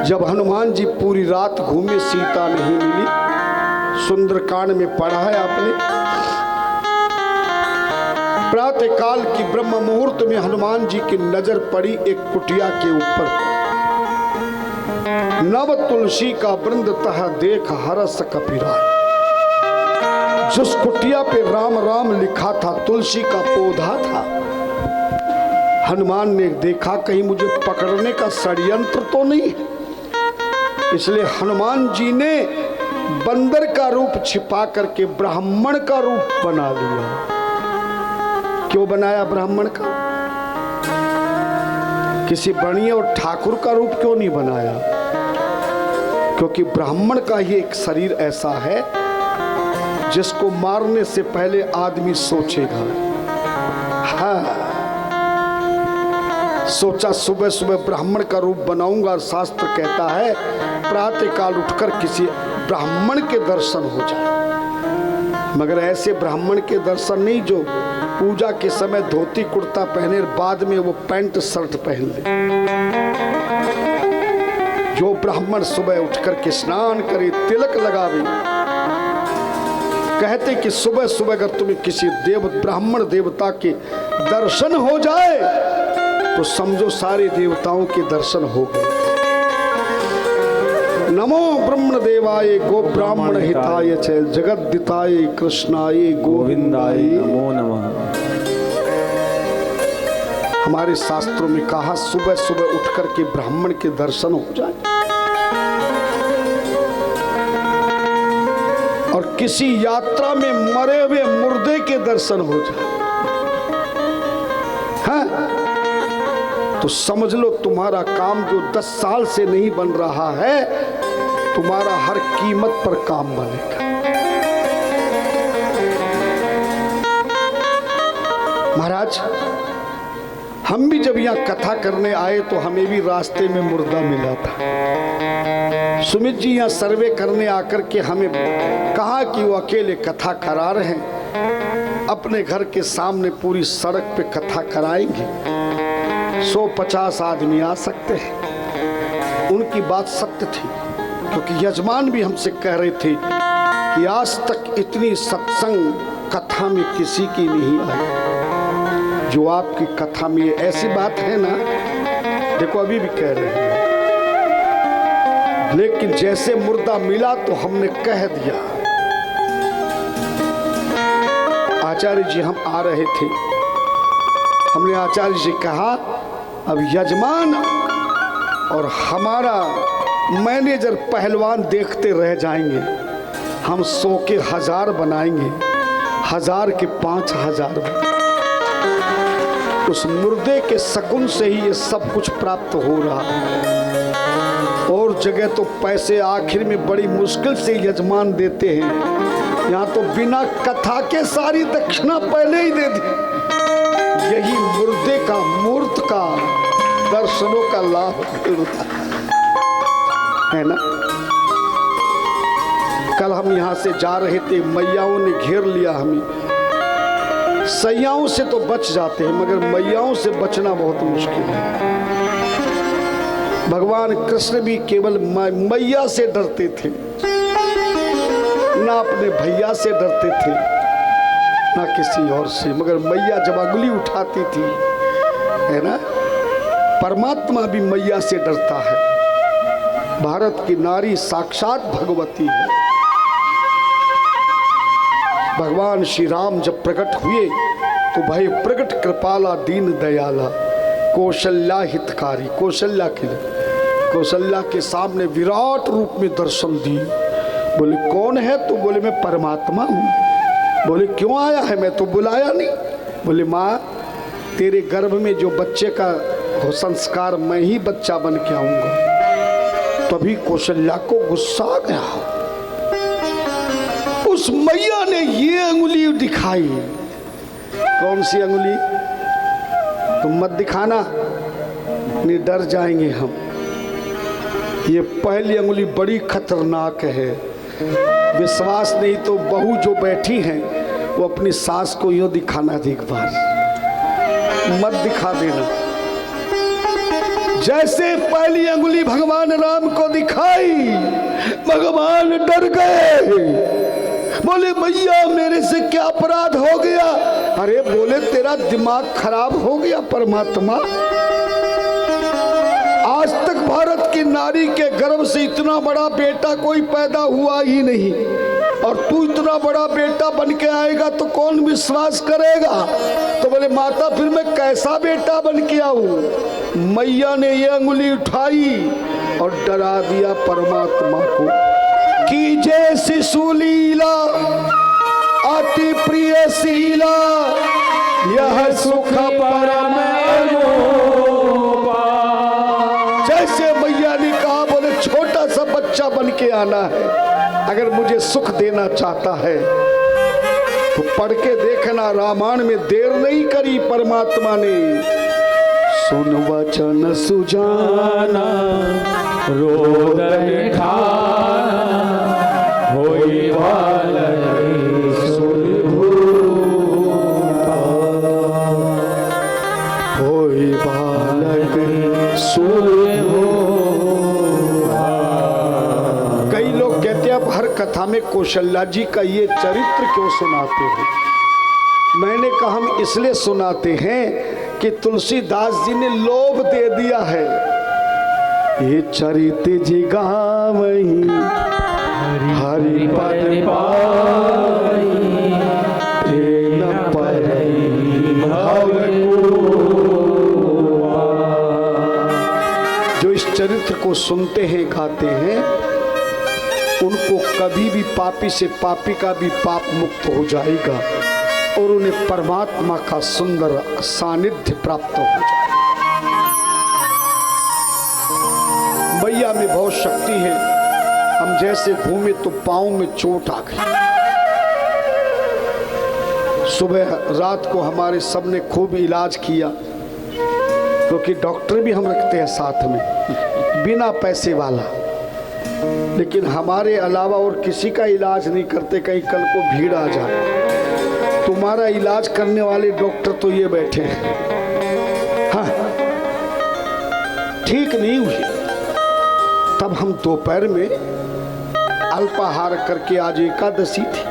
जब हनुमान जी पूरी रात घूमे, सीता नहीं मिली। सुंदरकांड में पढ़ा है आपने। प्रातः काल की ब्रह्म मुहूर्त में हनुमान जी की नजर पड़ी एक कुटिया के ऊपर। नव तुलसी का वृंद तह देख हरस कपिराय। जिस कुटिया पे राम राम लिखा था, तुलसी का पौधा था। हनुमान ने देखा कहीं मुझे पकड़ने का षड्यंत्र तो नहीं है, इसलिए हनुमान जी ने बंदर का रूप छिपा करके ब्राह्मण का रूप बना लिया। क्यों बनाया ब्राह्मण का? किसी बनिए और ठाकुर का रूप क्यों नहीं बनाया? क्योंकि ब्राह्मण का ही एक शरीर ऐसा है जिसको मारने से पहले आदमी सोचेगा। हाँ, सोचा सुबह सुबह ब्राह्मण का रूप बनाऊंगा। शास्त्र कहता है प्रातः काल उठकर किसी ब्राह्मण के दर्शन हो जाए, मगर ऐसे ब्राह्मण के दर्शन नहीं जो पूजा के समय धोती कुर्ता पहने, बाद में वो पैंट शर्ट पहन ले। जो ब्राह्मण सुबह उठकर के स्नान करे, तिलक लगावे। कहते कि सुबह सुबह अगर तुम्हें किसी ब्राह्मण देवता के दर्शन हो जाए तो समझो सारे देवताओं के दर्शन हो गए। नमो ब्रह्म देवाय गो ब्राह्मण हिताय च जगद्दिताय कृष्णाय गोविंदाय नमो नमः। हमारे शास्त्रों में कहा सुबह सुबह उठकर के ब्राह्मण के दर्शन हो जाए। और किसी यात्रा में मरे हुए मुर्दे के दर्शन हो जाए, हाँ, तो समझ लो तुम्हारा काम जो 10 साल से नहीं बन रहा है, तुम्हारा हर कीमत पर काम बनेगा। महाराज, हम भी जब यहाँ कथा करने आए तो हमें भी रास्ते में मुर्दा मिला था। सुमित जी यहाँ सर्वे करने आकर के हमें कहा कि वो अकेले कथा करा रहे हैं, अपने घर के सामने पूरी सड़क पे कथा कराएंगे, 150 आदमी आ सकते हैं। उनकी बात सत्य थी, क्योंकि यजमान भी हमसे कह रहे थे कि आज तक इतनी सत्संग कथा में किसी की नहीं आई जो आपकी कथा में। ऐसी बात है ना, देखो अभी भी कह रहे हैं, लेकिन जैसे मुर्दा मिला तो हमने कह दिया। आचार्य जी हम आ रहे थे, हमने आचार्य जी कहा अब यजमान और हमारा मैनेजर पहलवान देखते रह जाएंगे, हम 100 के 1000 बनाएंगे, 1000 के 5000। उस मुर्दे के शकुन से ही ये सब कुछ प्राप्त हो रहा है। और जगह तो पैसे आखिर में बड़ी मुश्किल से यजमान देते हैं, यहाँ तो बिना कथा के सारी दक्षिणा पहले ही दे दी। यही मुर्दे का, मूर्त का दर्शनों का लाभ मिलता है ना। कल हम यहाँ से जा रहे थे, मैयाओं ने घेर लिया हमें। सैयाओं से तो बच जाते हैं, मगर मैयाओं से बचना बहुत मुश्किल है। भगवान कृष्ण भी केवल मैया से डरते थे, ना अपने भैया से डरते थे, ना किसी और से। मगर मैया जब अंगुली उठाती थी, है ना, परमात्मा भी मैया से डरता है। भारत की नारी साक्षात भगवती है। भगवान श्री राम जब प्रकट हुए तो भय प्रकट कृपाला दीन दयाला कौशल्या हितकारी। कौशल्या के लिए, कौशल्या के सामने विराट रूप में दर्शन दिए। बोले कौन है? तो बोले मैं परमात्मा हूँ। बोले क्यों आया है? मैं तो बुलाया नहीं। बोले माँ, तेरे गर्भ में जो बच्चे का हो संस्कार, मैं ही बच्चा बन के आऊंगा। तभी कौशल्या को गुस्सा आ गया। उस मैया ने ये अंगुली दिखाई। कौन सी अंगुली? तुम मत दिखाना, नहीं डर जाएंगे हम। ये पहली अंगुली बड़ी खतरनाक है। विश्वास नहीं तो बहू जो बैठी हैं वो अपनी सास को यूं दिखाना, एक बार मत दिखा देना। जैसे पहली अंगुली भगवान राम को दिखाई, भगवान डर गए, बोले मैया मेरे से क्या अपराध हो गया? अरे बोले तेरा दिमाग खराब हो गया परमात्मा, आज तक भारत की नारी के गर्भ से इतना बड़ा बेटा कोई पैदा हुआ ही नहीं, और तू इतना बड़ा बेटा बन के आएगा तो कौन विश्वास करेगा? तो बोले माता फिर मैं कैसा बेटा बन के आऊं? मैया ने ये अंगुली उठाई और डरा दिया परमात्मा को, कीजे शिशु लीला अति प्रिय शीला, यह सुख परम अनुपा। जैसे मैया ने कहा, बोले छोटा सा बच्चा बन के आना है, अगर मुझे सुख देना चाहता है तो पढ़ के देखना, रामायण में देर नहीं करी परमात्मा ने। सुन वचन सुजाना रोदन ठाना, होई बालक सुरभूपा, होई बालक सुरभूपा। कई लोग कहते हैं आप हर कथा में कौशल्या जी का ये चरित्र क्यों सुनाते हो? मैंने कहा हम इसलिए सुनाते हैं कि तुलसीदास जी ने लोभ दे दिया है, ये चरित्र जी गावही हरि पद पाई, न परई भव कुआ। जो इस चरित्र को सुनते हैं गाते हैं, उनको कभी भी पापी से पापी का भी पाप मुक्त हो जाएगा और उन्हें परमात्मा का सुंदर सानिध्य प्राप्त हो जाएगा। मैया में बहुत शक्ति है, हम जैसे घूमे तो पांव में चोट आ गई। सुबह रात को हमारे सबने खूब इलाज किया, क्योंकि डॉक्टर भी हम रखते हैं साथ में बिना पैसे वाला, लेकिन हमारे अलावा और किसी का इलाज नहीं करते, कहीं कल को भीड़ आ जाए। तुम्हारा इलाज करने वाले डॉक्टर तो ये बैठे हैं। हाँ, ठीक नहीं हुई। तब हम दोपहर में अल्पाहार करके, आज एकादशी थी,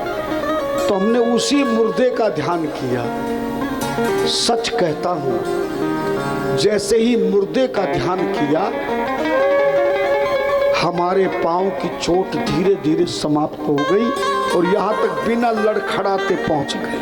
तो हमने उसी मुर्दे का ध्यान किया। सच कहता हूं, जैसे ही मुर्दे का ध्यान किया, हमारे पांव की चोट धीरे धीरे समाप्त हो गई और यहां तक बिना लड़खड़ाते पहुंच गए।